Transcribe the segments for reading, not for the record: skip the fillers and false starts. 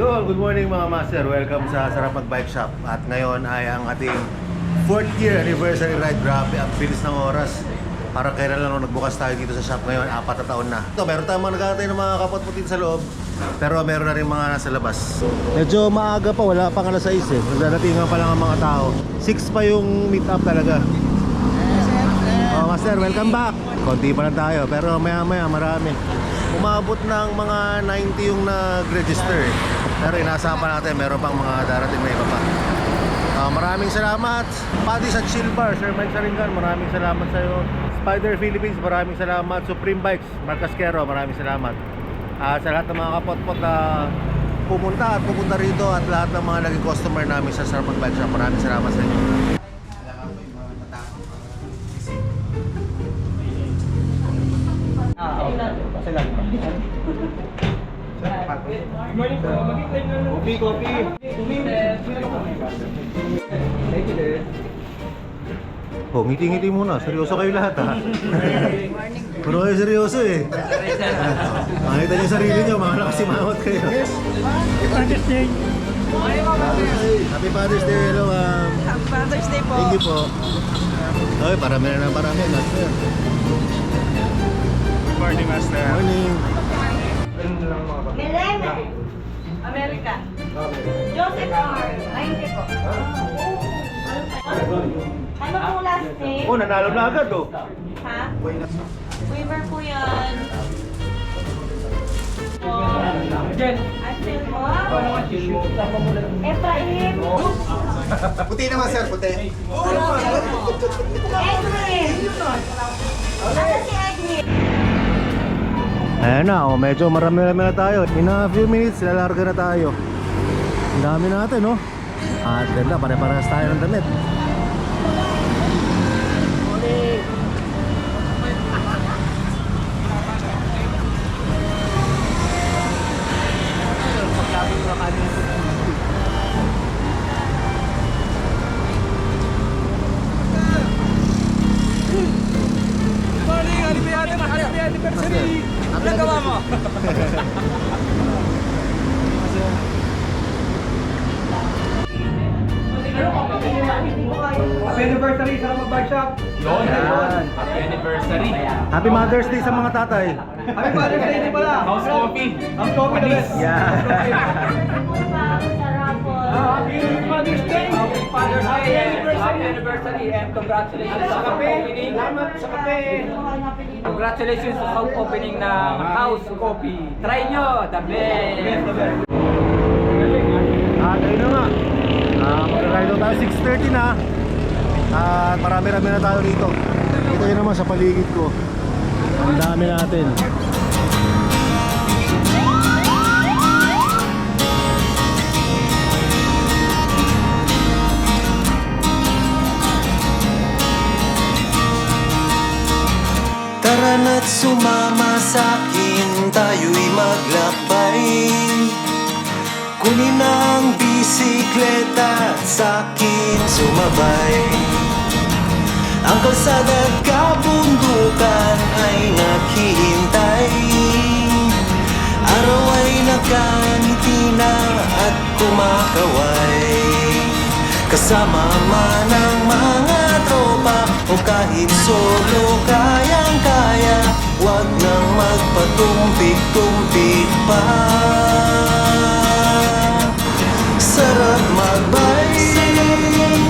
Yo, good morning mga master. Welcome sa Sarap Mag-Bike Shop. At ngayon ay ang ating 4th year anniversary ride. Grabe, ang bilis ng oras. Para kailan lang nung nagbukas tayo dito sa shop ngayon, 4 na taon na. Ito, meron tayong mga nagkakatay ng mga kapatputin sa loob. Pero meron na rin mga nasa labas. Medyo maaga pa, wala pang alas 6 eh. Nagdadatingan pa lang ang mga tao. 6 pa yung meet up talaga. Oh, master, welcome back. Konti pa lang tayo, pero maya-maya marami. Umabot ng mga 90 yung nag-register. Pero inaasahan pa natin, meron pang mga darating na iba pa. Maraming salamat. Paddy's at Chill Bar, Sir Mike Saringan, maraming salamat sa iyo. Spider Philippines, maraming salamat. Supreme Bikes, Mark Casquero, maraming salamat. Sa lahat ng mga kapotpot na pumunta rito at lahat ng mga naging customer namin sa Sarap Mag-Bike Shop, maraming salamat sa inyo. Good morning po. Mag-intay na lang. Coffee. Thank you, Dad. Oh, ngiti-ngiti muna. Seryoso kayo lahat, ha? Puro kayo seryoso, eh. Makita niyo yung sarili niyo, mga nakasimawat kayo. Happy Father's Day. Happy Father's Day, hello, Happy Father's Day po. Thank you po. Okay, parami na master. Good morning, Master. Morning. Milene, American. Joseph R. 90 po. Ano po last name? Oh, nanalo na agad, oh. Ha? Weaver po yan. Jen. Asil po. Efraim. Puti naman sir, puti. Edwin. Ano si Edwin? Ayan na, oh, medyo marami na tayo. In a few minutes, lalarga na tayo. Ang dami natin, no? At ganda, pare-parehas tayo ng damit. Happy anniversary. Ano gawa mo? Happy anniversary sa Mag-Bike Shop. Yan. Happy anniversary. Happy Mother's Day sa mga tatay. Happy Father's Day din pala. House coffee. House coffee the best. Yeah. Happy Father's Day. Happy Father's Day. Happy anniversary and congratulations sa opening. Salamat sa kape. Congratulations sa opening ng House Coffee. Try nyo, the best. Ayun na nga. Mag-ride tayo 6:30 na. At marami-rami na tayo rito. Ito yun naman sa paligid ko. Ang dami natin. Tara na't sumama sa'kin, tayo'y maglakbay. Kunin ang bisikleta at sa'kin sumabay. Ang kalsada at kabundukan ay naghihintay. Araw ay nakangiti na at kumakaway. Kasama man ang mga tropa o kahit solo kayang-kaya, huwag nang magpatumpik-tumpik pa. Sarap mag-bike,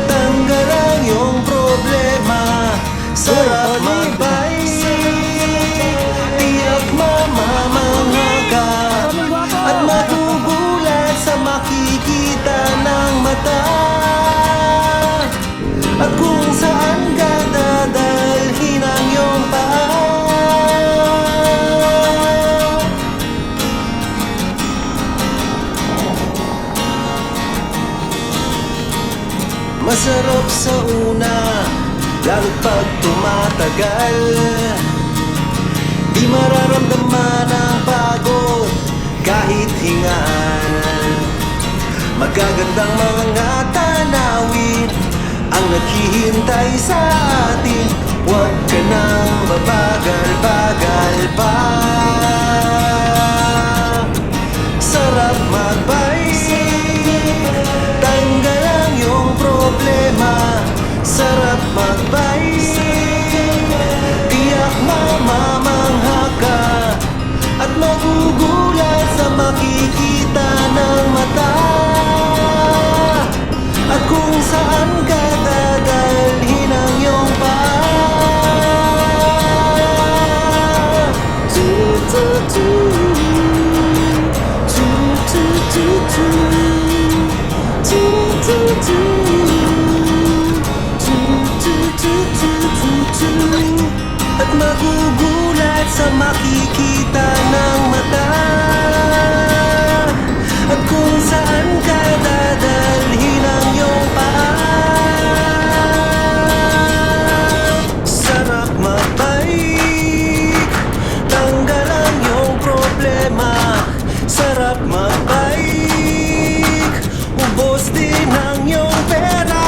tanggal ang iyong problema. Sarap mag-bike, tiyak mamamangha ka at magugulat sa makikita ng mata. At kung saan ka dadalhin ang iyong paa. Masarap sa una, lalo't pag tumatagal. Di mararamdaman ang pagod kahit hingal. Magagandang mga tanawin ang naghihintay sa atin. Huwag ka nang babagal-bagal pa. Sarap mag sarap magbike. Tiyak mamamangha ka at magugulat sa makikita ng mata. At kung saan ka dadalhin ang iyong paa. At magugulat sa makikita ng mata. At kung saan ka dadalhin ang iyong paa. Sarap magbike, tanggal ang iyong problema. Sarap magbike, ubos din ang iyong pera.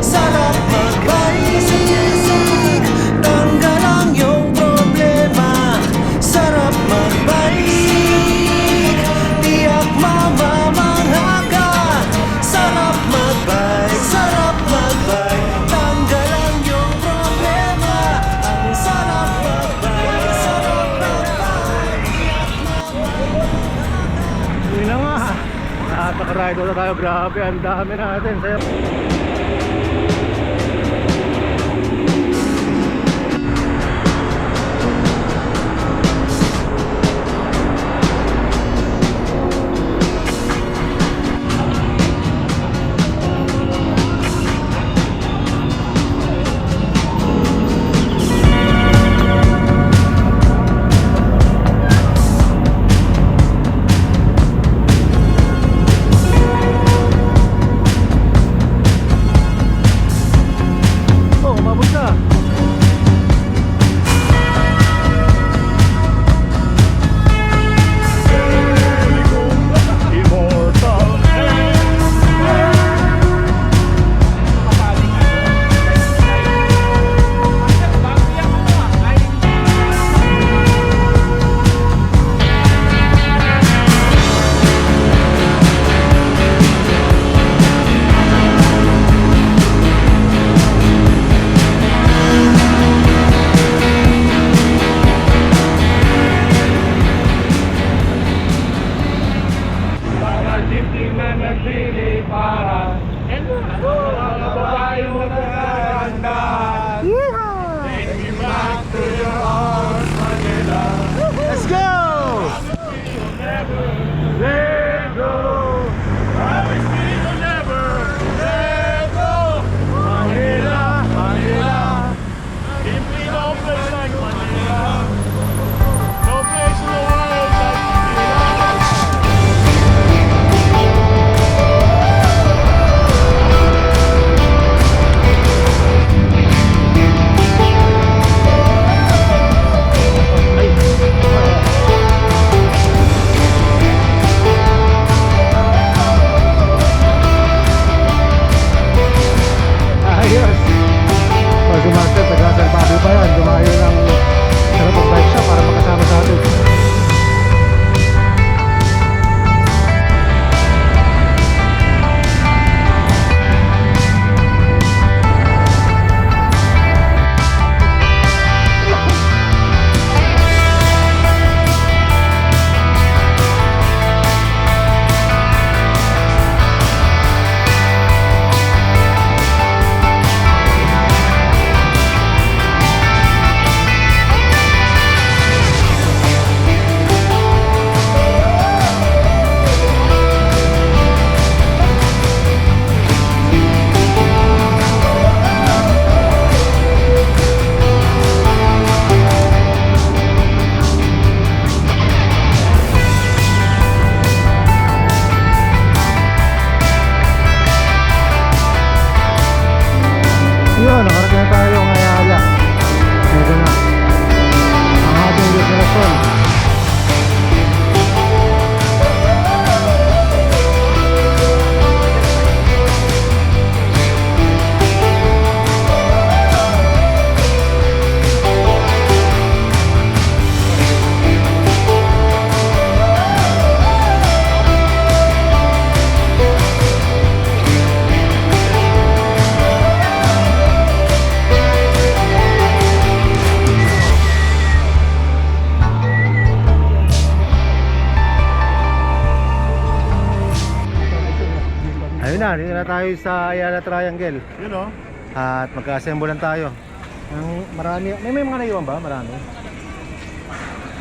Sarap magbike, tanggal ang iyong problema. Sarap magbike, tiyak mamamangha ka. Sarap magbike, tanggal ang iyong problema. Ang sarap magbike, sarap magbike. Yun na nga. Nakakaride na tayo. Grabe, ang dami natin. Sayo. Oh, umabot na. Let's go! Ayos! Pag sumaster, taga-San Pablo pa yan. Dumayo ng Ayan, dito na tayo sa Ayala Triangle. Yun o. At magka-assemble lang tayo. Marami, may mga naiwan ba? Marami.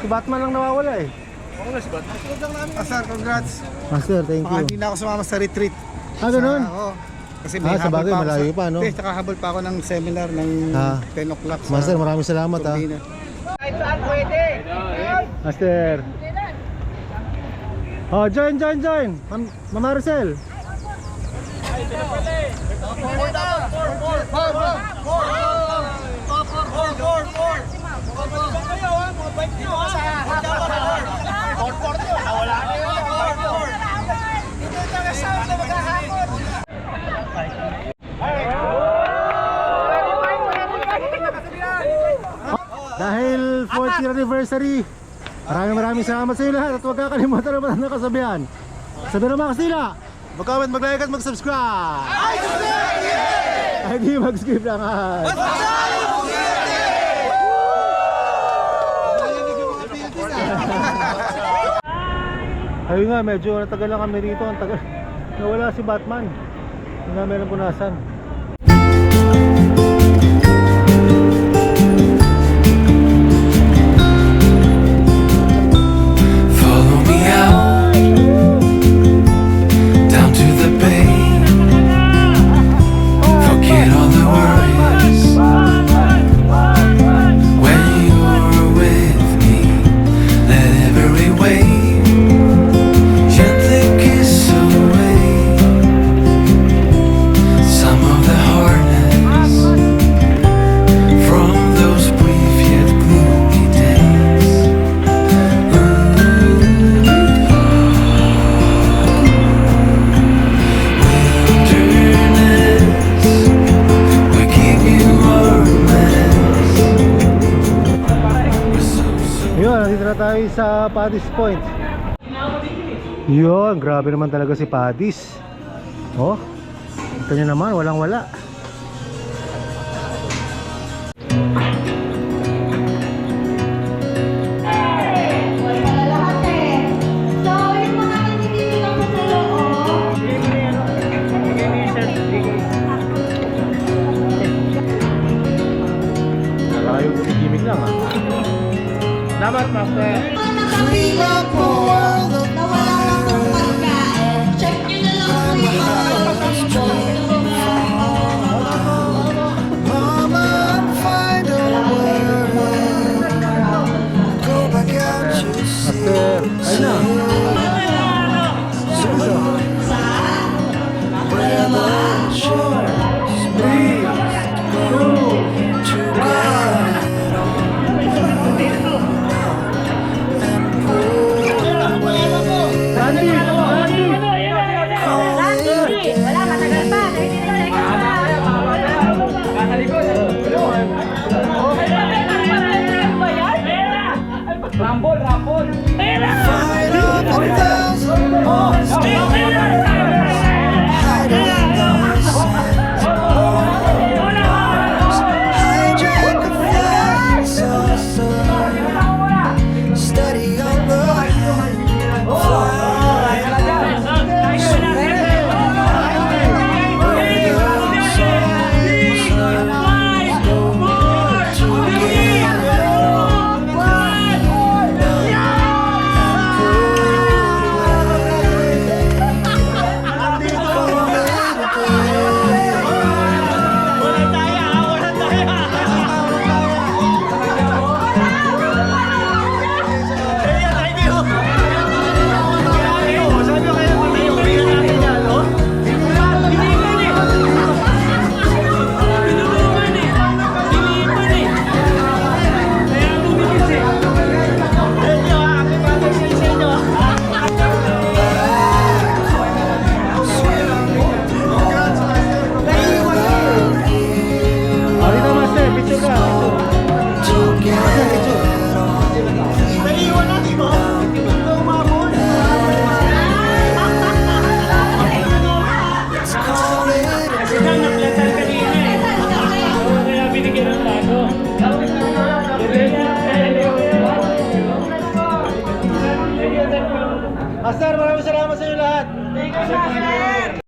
Si Batman lang nawawala eh. Oo nga si Bat. Sir, congrats. Master, thank Baka you. hindi na ako sumama sa retreat. Ganun? Oo. Kasi Sa bagay, malayo pa, no? Hindi, tsaka habol pa ako ng seminar ng 10 o'clock sa Master, maraming salamat ha. Turbina. Master. Oh, join. Ma'am Maricel. Dahil 4th year anniversary, maraming salamat sa iyo lahat at huwag kakalimutan naman ang kasabihan. Sabi ng mga Kastila, mag-comment, mag-like at mag-subscribe! Ay di mag-skip lang ha! Ayun nga, medyo natagal lang kami rito. Ang tagal. Nawala si Batman. Hindi na meron punasan. Follow me out down to the bay. Forget all the worries. When you're with me, let every wave gently kiss away some of the hardness from those brief yet gloomy days. We give you our mess. We're so Yun, nandito na tayo sa Paddy's Point. Yun, grabe naman talaga si Paddy's. Oh, ito nyo naman, walang wala. Lahat eh. So, yung mga nandito lang sa loob. Wala yung gimmick lang ah. Dapat, Master. Nakapila po na wala akong pagkain. Check nyo na lang po yung Mama, find a word. Go back out, you Master, ayun na. where the shores breathe Randy! Wala, matagal pa. Rambol! Fight up a thousand monsters, hiding in the sands and borders. Hijack a flying saucer, steady on the hand, fly. Dito Master, picture ka. Master, maraming salamat sa inyo lahat.